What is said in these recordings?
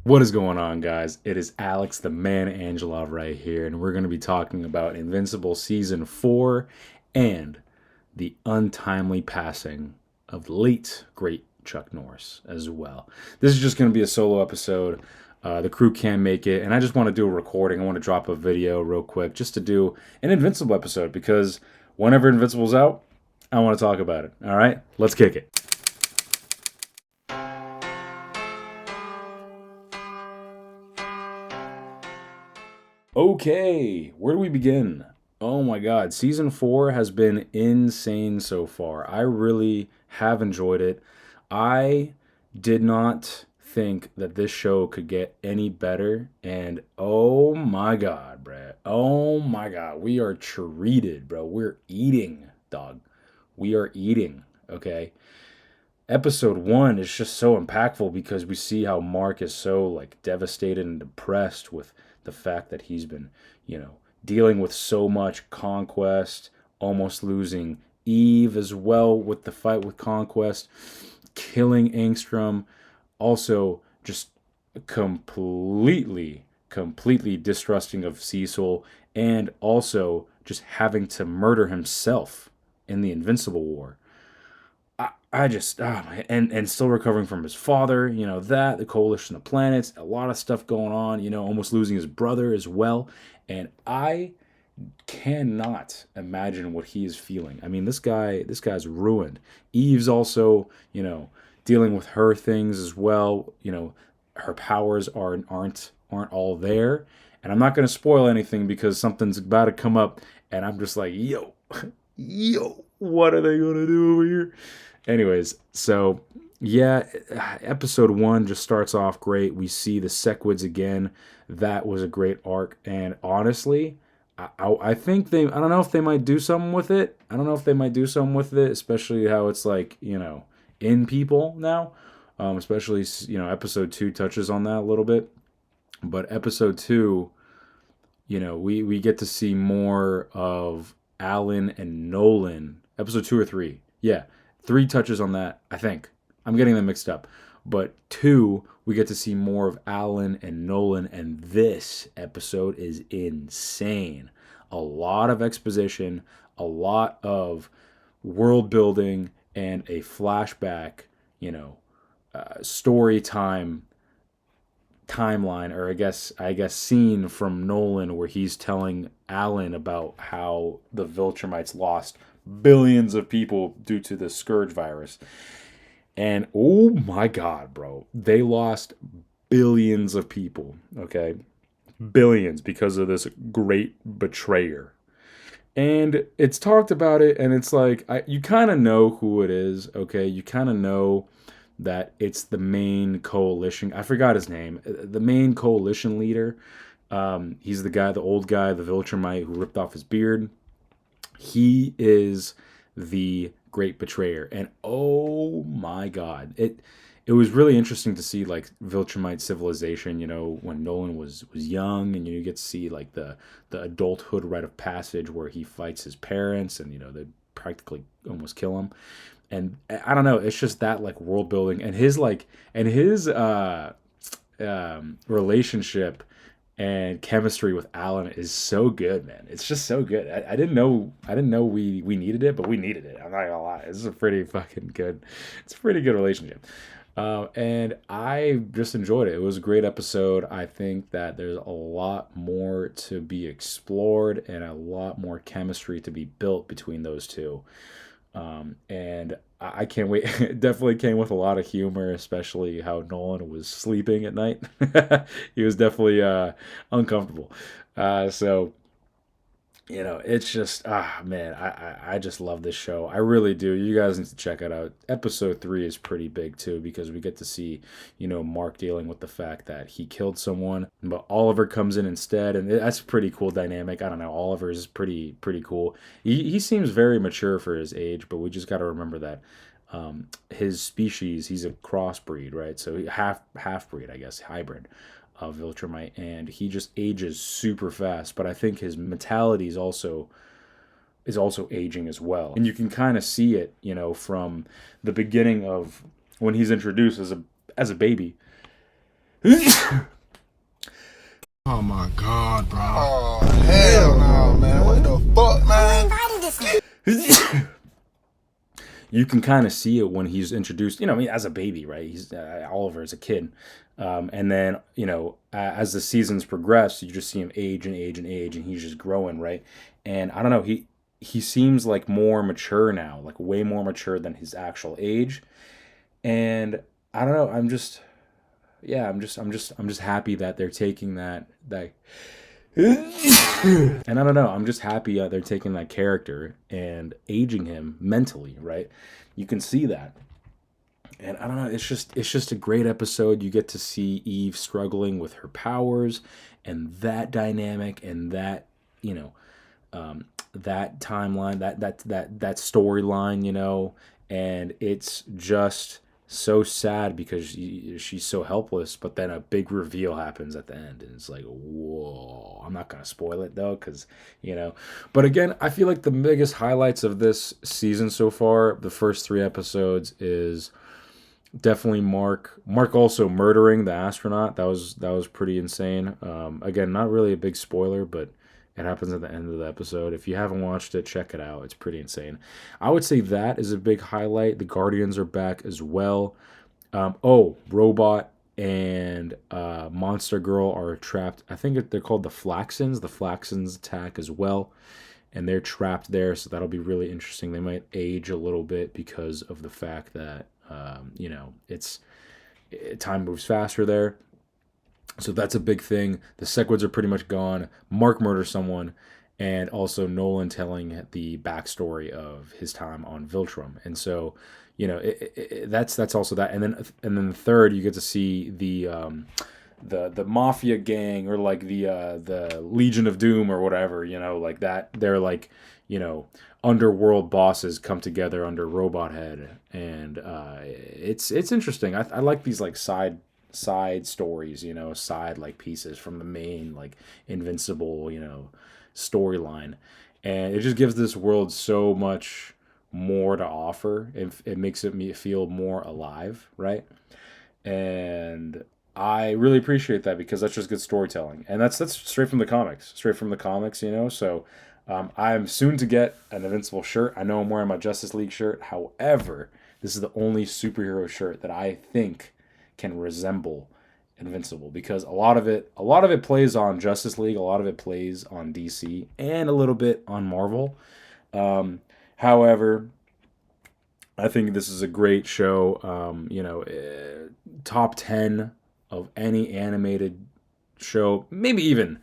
What is going on, guys? It is Alex, the man Angelov, right here, and we're going to be talking about Invincible Season 4 and the untimely passing of the late, great Chuck Norris as well. This is just going to be a solo episode. The crew can't make it, and I just want to do a recording. I want to drop a video real quick just to do an Invincible episode because whenever Invincible's out, I want to talk about it. All right? Let's kick it. Okay, where do we begin? Oh my god, season 4 has been insane so far. I really have enjoyed it. I did not think that this show could get any better, and oh my god, bruh. Oh my god, we are treated, bro. We're eating, dog. We are eating, okay? Episode 1 is just so impactful because we see how Mark is so like devastated and depressed with the fact that he's been, dealing with so much Conquest, almost losing Eve as well with the fight with Conquest, killing Angstrom, also just completely distrusting of Cecil, and also just having to murder himself in the Invincible War. I just and still recovering from his father, the coalition of planets, a lot of stuff going on, almost losing his brother as well, and I cannot imagine what he is feeling. I mean, this guy's ruined. Eve's also, dealing with her things as well. Her powers aren't all there, and I'm not going to spoil anything because something's about to come up, and I'm just like, yo, what are they gonna do over here? Anyways, so yeah, episode 1 just starts off great. We see the Sequids again. That was a great arc, and honestly, I think I don't know if they might do something with it. Especially how it's like, in people now. Especially, episode 2 touches on that a little bit. But episode 2, we get to see more of Alan and Nolan. Episode 2 or 3. Yeah. 3 touches on that, I think. I'm getting them mixed up. But 2, we get to see more of Alan and Nolan, and this episode is insane. A lot of exposition, a lot of world building, and a flashback, story timeline, or I guess scene from Nolan where he's telling Alan about how the Viltrumites lost billions of people due to the Scourge virus. And oh my god, bro, they lost billions of people, okay? Billions because of this great betrayer. And it's talked about it, and it's like, you kind of know who it is, okay? You kind of know that it's the main coalition. I forgot his name. The main coalition leader. He's the old guy, the Viltrumite who ripped off his beard. He is the great betrayer, and oh my god, it was really interesting to see like Viltrumite civilization. When Nolan was young, and you get to see like the adulthood rite of passage where he fights his parents, and they practically almost kill him. And I don't know, it's just that like world building and his relationship and chemistry with Alan is so good, man. It's just so good. I didn't know we needed it, but we needed it. I'm not gonna lie. This is a pretty fucking good. It's a pretty good relationship, and I just enjoyed it. It was a great episode. I think that there's a lot more to be explored and a lot more chemistry to be built between those two. And I can't wait. It definitely came with a lot of humor, especially how Nolan was sleeping at night. He was definitely uncomfortable. So it's just man, I just love this show. I really do. You guys need to check it out. Episode 3 is pretty big too because we get to see Mark dealing with the fact that he killed someone, but Oliver comes in instead, and that's a pretty cool dynamic. I don't know. Oliver is pretty cool. He seems very mature for his age, but we just got to remember that his species, he's a crossbreed, right? So half breed, I guess, hybrid of Viltrumite, and he just ages super fast. But I think his mentality is also aging as well, and you can kind of see it, from the beginning of when he's introduced as a baby. Oh my God, bro. Oh, hell no, man. What the fuck, man? You can kind of see it when he's introduced, I mean, as a baby, right? He's Oliver as a kid. And then, as the seasons progress, you just see him age and age and age, and he's just growing, right? And I don't know, he seems like more mature now, like way more mature than his actual age. And I don't know, I'm just happy that they're taking that and I don't know, I'm just happy they're taking that character and aging him mentally, right? You can see that. And I don't know, it's just a great episode. You get to see Eve struggling with her powers and that dynamic and that, that timeline, that storyline, and it's just so sad because she's so helpless, but then a big reveal happens at the end and it's like, whoa. I'm not gonna spoil it though, because but again, I feel like the biggest highlights of this season so far, the first 3 episodes, is definitely Mark also murdering the astronaut. That was pretty insane. Again, not really a big spoiler, but it happens at the end of the episode. If you haven't watched it, check it out. It's pretty insane. I would say that is a big highlight. The Guardians are back as well. Robot and Monster Girl are trapped. I think they're called the Flaxons. The Flaxons attack as well, and they're trapped there. So that'll be really interesting. They might age a little bit because of the fact that time moves faster there. So that's a big thing. The Segwoods are pretty much gone. Mark murders someone, and also Nolan telling the backstory of his time on Viltrum. And so, that's also that. And then the third, you get to see the mafia gang, or like the Legion of Doom or whatever. Like that. They're like underworld bosses come together under Robot Head, and it's interesting. I like these like side stories, side like pieces from the main like Invincible, storyline, and it just gives this world so much more to offer. It makes me feel more alive, right? And I really appreciate that because that's just good storytelling, and that's straight from the comics, So I'm soon to get an Invincible shirt. I know I'm wearing my Justice League shirt. However, this is the only superhero shirt that I think can resemble Invincible, because a lot of it plays on Justice League, a lot of it plays on DC, and a little bit on Marvel. However, I think this is a great show. Top 10 of any animated show, maybe even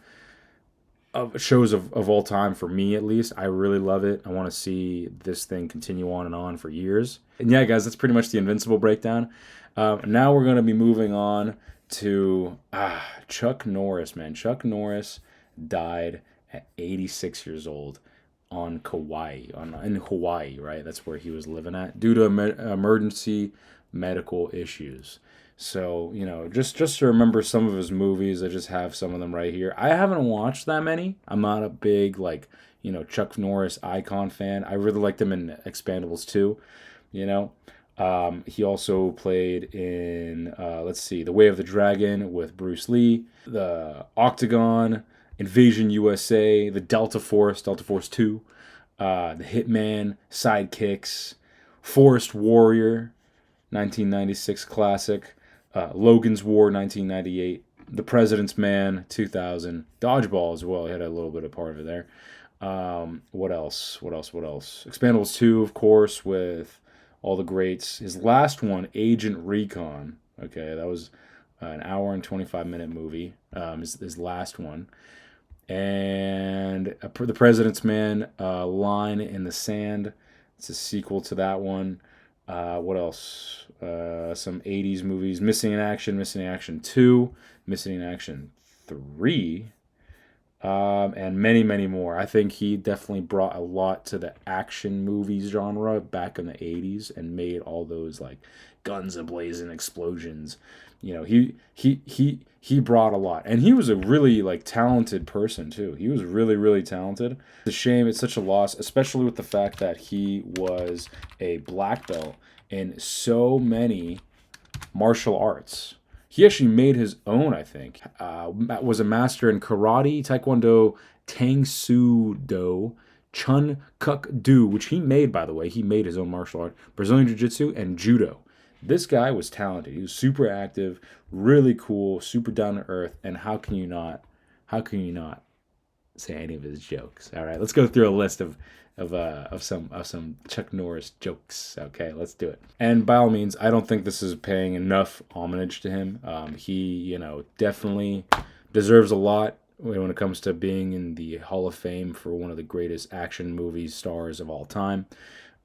of shows of all time for me, at least. I really love it. I want to see this thing continue on and on for years. And yeah, guys, that's pretty much the Invincible breakdown. Now we're going to be moving on to Chuck Norris, man. Chuck Norris died at 86 years old on Kauai, in Hawaii, right? That's where he was living at, due to emergency medical issues. So, just to remember some of his movies, I just have some of them right here. I haven't watched that many. I'm not a big, Chuck Norris icon fan. I really liked him in Expendables 2, He also played in, The Way of the Dragon with Bruce Lee, the Octagon, Invasion USA, the Delta Force 2, the Hitman, Sidekicks, Forest Warrior, 1996 classic, Logan's War, 1998, The President's Man, 2000, Dodgeball as well. He had a little bit of part of it there. What else? Expendables 2, of course, with all the greats. His last one, Agent Recon. Okay, that was an hour and 25-minute movie. His last one. And The President's Man, Line in the Sand. It's a sequel to that one. What else? Some 80s movies. Missing in Action 2, Missing in Action 3, and many, many more. I think he definitely brought a lot to the action movies genre back in the 80s and made all those like guns ablazing, explosions. He brought a lot, and he was a really talented person too. He was really, really talented. It's a shame, it's such a loss, especially with the fact that he was a black belt in so many martial arts. He actually made his own, I think. Was a master in karate, taekwondo, tang soo do, chun kuk do, which he made, by the way. He made his own martial art, Brazilian jiu-jitsu, and judo. This guy was talented. He was super active, really cool, super down to earth. And how can you not say any of his jokes? All right, let's go through a list of some Chuck Norris jokes. Okay, let's do it. And by all means, I don't think this is paying enough homage to him. He, definitely deserves a lot when it comes to being in the Hall of Fame for one of the greatest action movie stars of all time.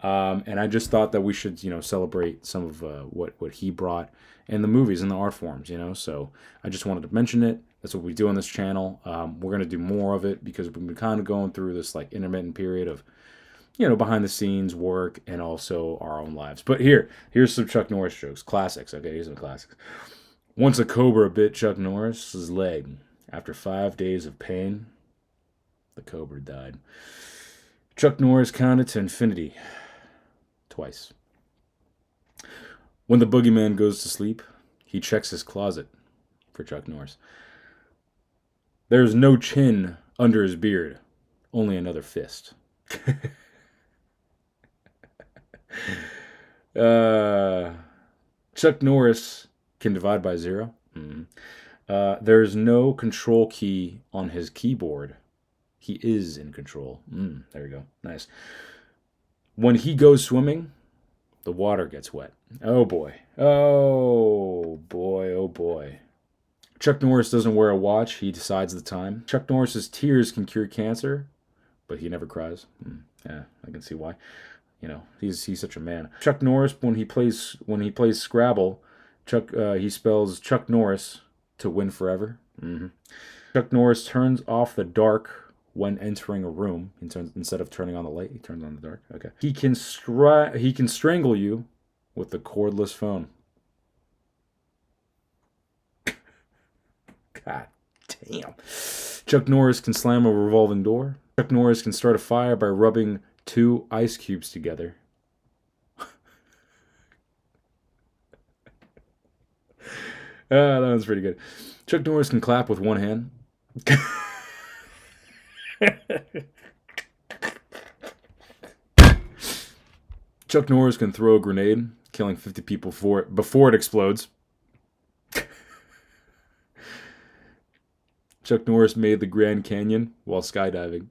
And I just thought that we should, celebrate some of what he brought in the movies and the art forms, So I just wanted to mention it. That's what we do on this channel. We're going to do more of it because we've been kind of going through this like intermittent period of, behind the scenes work and also our own lives. But here's some Chuck Norris jokes. Classics. Okay, here's some classics. Once a cobra bit Chuck Norris's leg. After 5 days of pain, the cobra died. Chuck Norris counted to infinity twice. When the boogeyman goes to sleep, he checks his closet for Chuck Norris. There's no chin under his beard, only another fist. Chuck Norris can divide by 0. There's no control key on his keyboard. He is in control. There we go. Nice. When he goes swimming, the water gets wet. Oh boy. Oh boy. Oh boy. Chuck Norris doesn't wear a watch. He decides the time. Chuck Norris's tears can cure cancer, but he never cries. Yeah, I can see why. He's such a man. Chuck Norris, when he plays Scrabble, he spells Chuck Norris to win forever. Chuck Norris turns off the dark when entering a room. Instead of turning on the light, he turns on the dark. Okay. He can strangle you with the cordless phone. God damn. Chuck Norris can slam a revolving door. Chuck Norris can start a fire by rubbing 2 ice cubes together. That one's pretty good. Chuck Norris can clap with one hand. Chuck Norris can throw a grenade, killing 50 people before it explodes. Chuck Norris made the Grand Canyon while skydiving.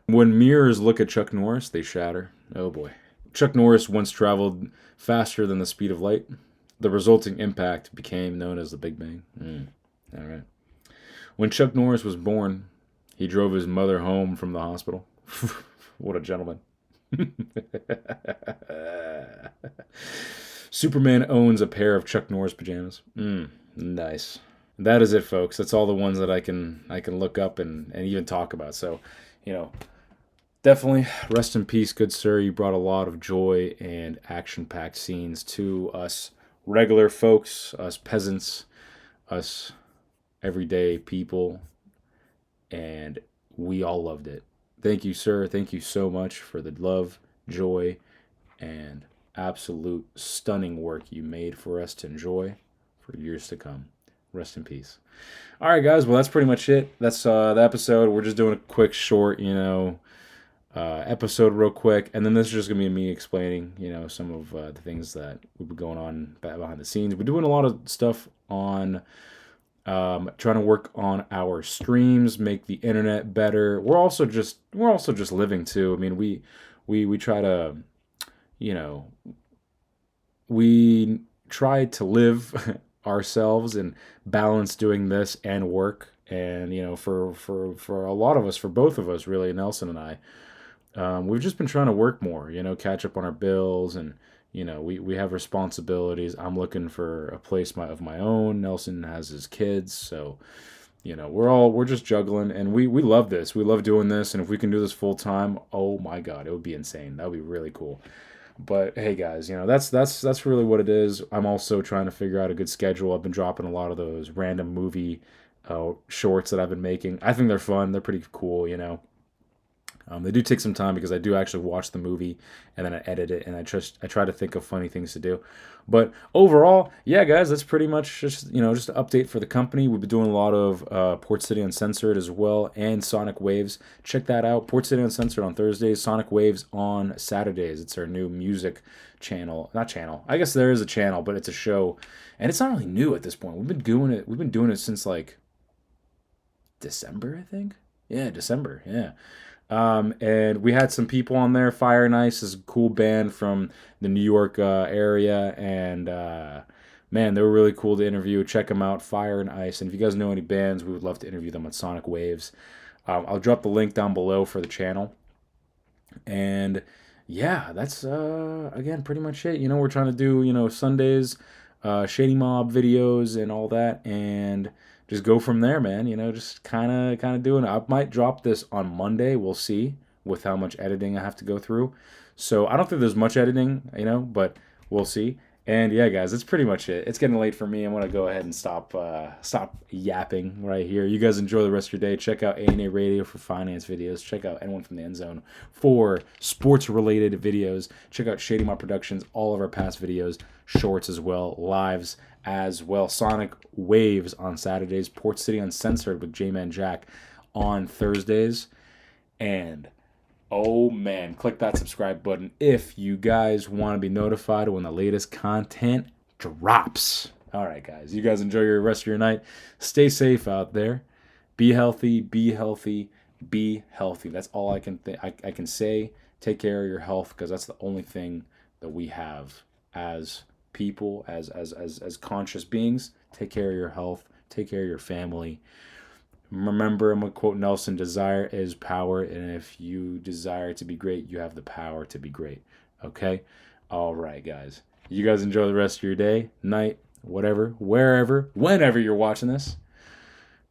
When mirrors look at Chuck Norris, they shatter. Oh boy. Chuck Norris once traveled faster than the speed of light. The resulting impact became known as the Big Bang. All right. When Chuck Norris was born, he drove his mother home from the hospital. What a gentleman. Superman owns a pair of Chuck Norris pajamas. Nice. That is it, folks. That's all the ones that I can look up and even talk about. So, definitely rest in peace, good sir. You brought a lot of joy and action-packed scenes to us regular folks, us peasants, us everyday people, and we all loved it. Thank you, sir. Thank you so much for the love, joy, and absolute stunning work you made for us to enjoy for years to come. Rest in peace. All right, guys. Well, that's pretty much it. That's the episode. We're just doing a quick, short, episode real quick. And then this is just going to be me explaining, some of the things that we've been going on behind the scenes. We're doing a lot of stuff on trying to work on our streams, make the internet better. We're also just living too. I mean, we try to, we try to live ourselves and balance doing this and work. And, for a lot of us, for both of us, really, Nelson and I, we've just been trying to work more, catch up on our bills. And, we have responsibilities. I'm looking for a place of my own. Nelson has his kids. So, we're just juggling, and we love this. We love doing this. And if we can do this full time, oh my God, it would be insane. That would be really cool. But hey, guys, that's really what it is. I'm also trying to figure out a good schedule. I've been dropping a lot of those random movie shorts that I've been making. I think they're fun. They're pretty cool, They do take some time because I do actually watch the movie and then I edit it and I try to think of funny things to do. But overall, yeah, guys, that's pretty much just just an update for the company. We've been doing a lot of Port City Uncensored as well and Sonic Waves. Check that out. Port City Uncensored on Thursdays, Sonic Waves on Saturdays. It's our new music channel. Not channel. I guess there is a channel, but it's a show, and it's not really new at this point. We've been doing it. We've been doing it since like December, I think. Yeah, December. Yeah. And we had some people on there. Fire and Ice is a cool band from the New York area, and man, they were really cool to interview. Check them out, Fire and Ice. And if you guys know any bands, we would love to interview them on Sonic Waves. I'll drop the link down below for the channel. And yeah, that's again pretty much it. We're trying to do Sundays, Shady Mob videos and all that, and just go from there, man. Just kind of doing it. I might drop this on Monday. We'll see with how much editing I have to go through. So I don't think there's much editing, but we'll see. And yeah, guys, that's pretty much it. It's getting late for me. I'm gonna go ahead and stop yapping right here. You guys enjoy the rest of your day. Check out A&A Radio for finance videos. Check out Anyone from the End Zone for sports-related videos. Check out Shady Mob Productions, all of our past videos, shorts as well, lives as well. Sonic Waves on Saturdays. Port City Uncensored with J-Man Jack on Thursdays. And oh man, click that subscribe button if you guys want to be notified when the latest content drops. All right, guys. You guys enjoy your rest of your night. Stay safe out there. Be healthy, be healthy, be healthy. That's all I can I can say. Take care of your health because that's the only thing that we have as people, as conscious beings. Take care of your health. Take care of your family. Remember, I'm going to quote Nelson, desire is power, and if you desire to be great, you have the power to be great. Okay? All right, guys. You guys enjoy the rest of your day, night, whatever, wherever, whenever you're watching this,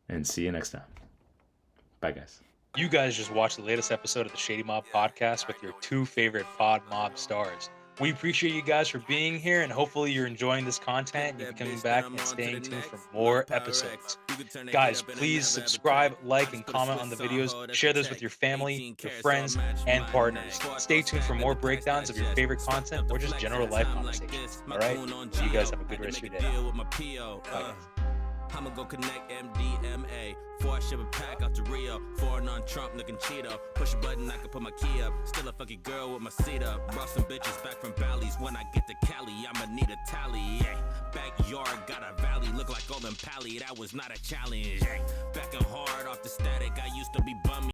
and see you next time. Bye, guys. You guys just watched the latest episode of the Shady Mob Podcast with your two favorite Pod Mob stars. We appreciate you guys for being here, and hopefully you're enjoying this content and you're coming back and staying tuned for more episodes. Guys, please subscribe, like, and comment on the videos. Share this with your family, your friends, and partners. Stay tuned for more breakdowns of your favorite content or just general life conversations. All right? You guys have a good rest of your day. Bye. I'ma go connect MDMA. 4 ship a pack out to Rio. 4 non-Trump looking Cheeto. Push a button, I can put my key up. Still a fucking girl with my seat up. Brought some bitches back from Bally's. When I get to Cali, I'ma need a tally. Yeah. Backyard got a valley. Look like Golden Pally. That was not a challenge. Yeah. Backing hard off the static. I used to be bummy.